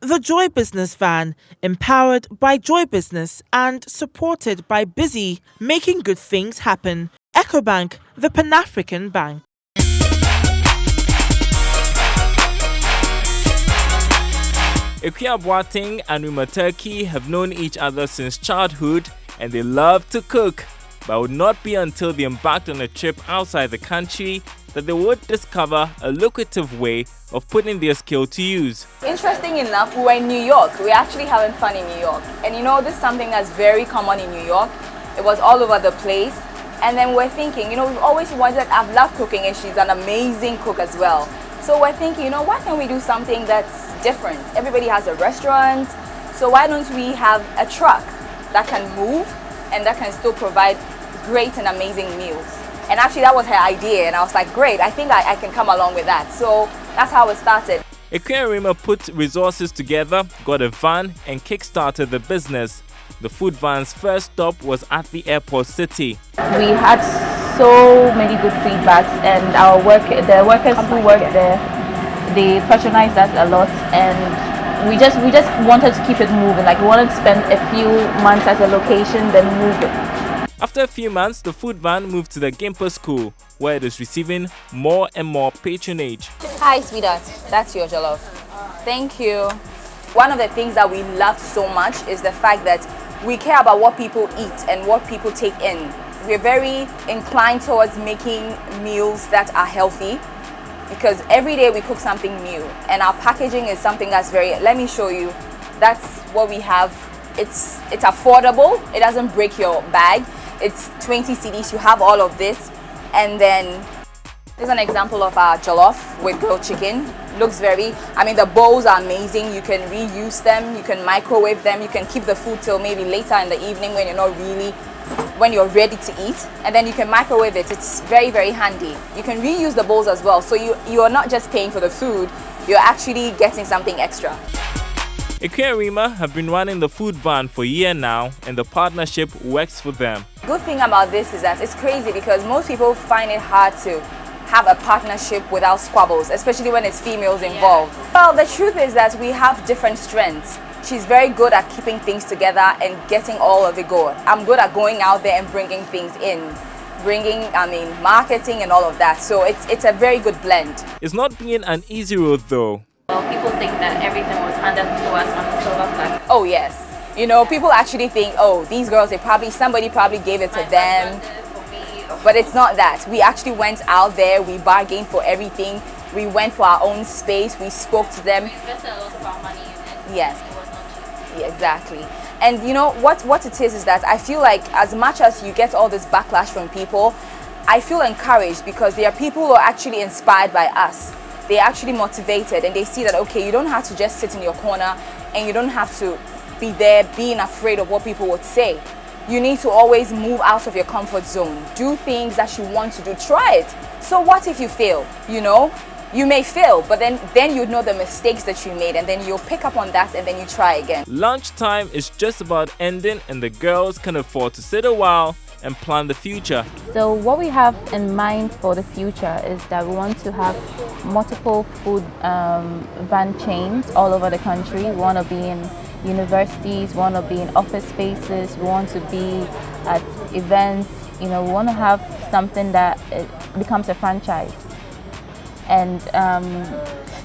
The Joy Business Van, empowered by Joy Business and supported by Busy, making good things happen. EcoBank, the Pan-African Bank. Akua Boateng and Rima Turki have known each other since childhood and they love to cook. But it would not be until they embarked on a trip outside the country that they would discover a lucrative way of putting their skill to use. Interesting enough, we were in New York. We were actually having fun in New York. And you know, this is something that's very common in New York. It was all over the place. And then we're thinking, you know, we've always wanted, I've loved cooking and she's an amazing cook as well. So we're thinking, you know, why can't we do something that's different? Everybody has a restaurant, so why don't we have a truck that can move and that can still provide great and amazing meals? And actually that was her idea and I was like, great, I think I can come along with that. So that's how it started. Akua and Rima put resources together, got a van and kick-started the business. The food van's first stop was at the airport city. We had so many good feedbacks and the workers who work there, they patronized us a lot, and we just wanted to keep it moving. Like, we wanted to spend a few months at a location, then move it. After a few months, the food van moved to the Gimpa school, where it is receiving more and more patronage. Hi sweetheart, that's your jollof. Thank you. One of the things that we love so much is the fact that we care about what people eat and what people take in. We're very inclined towards making meals that are healthy, because every day we cook something new, and our packaging is something that's very, let me show you, that's what we have. It's affordable, it doesn't break your bag, it's 20 cedis, you have all of this. And then here's an example of our jollof with grilled chicken. Looks very, I mean, the bowls are amazing, you can reuse them, you can microwave them, you can keep the food till maybe later in the evening when you're ready to eat, and then you can microwave it. It's very, very handy. You can reuse the bowls as well, so you are not just paying for the food, you're actually getting something extra. Akua and Rima have been running the food van for a year now, and the partnership works for them. Good thing about this is that it's crazy because most people find it hard to have a partnership without squabbles, especially when it's females involved. Well, the truth is that we have different strengths. She's very good at keeping things together and getting all of it going. I'm good at going out there and bringing things in, marketing and all of that. So it's a very good blend. It's not been an easy road though. Well, people think that everything was handed to us on the silver platter. Oh yes. You know, people actually think, oh, these girls, somebody probably gave it to them. But it's not that. We actually went out there, we bargained for everything. We went for our own space, we spoke to them. We invested a lot of our money in it. Yes. It was not cheap. Yeah, exactly. And you know, what it is that I feel like as much as you get all this backlash from people, I feel encouraged because there are people who are actually inspired by us. They're actually motivated and they see that, okay, you don't have to just sit in your corner and you don't have to be there being afraid of what people would say. You need to always move out of your comfort zone. Do things that you want to do. Try it. So what if you fail? You know, you may fail, but then you know the mistakes that you made and then you'll pick up on that and then you try again. Lunchtime is just about ending and the girls can afford to sit a while and plan the future. So what we have in mind for the future is that we want to have multiple food van chains all over the country. We want to be in universities, we want to be in office spaces, we want to be at events. You know, we want to have something that becomes a franchise. And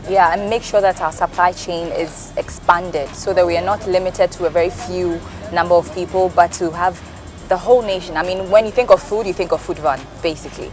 yeah, and make sure that our supply chain is expanded so that we are not limited to a very few number of people, but to have the whole nation. I mean, when you think of food van, basically.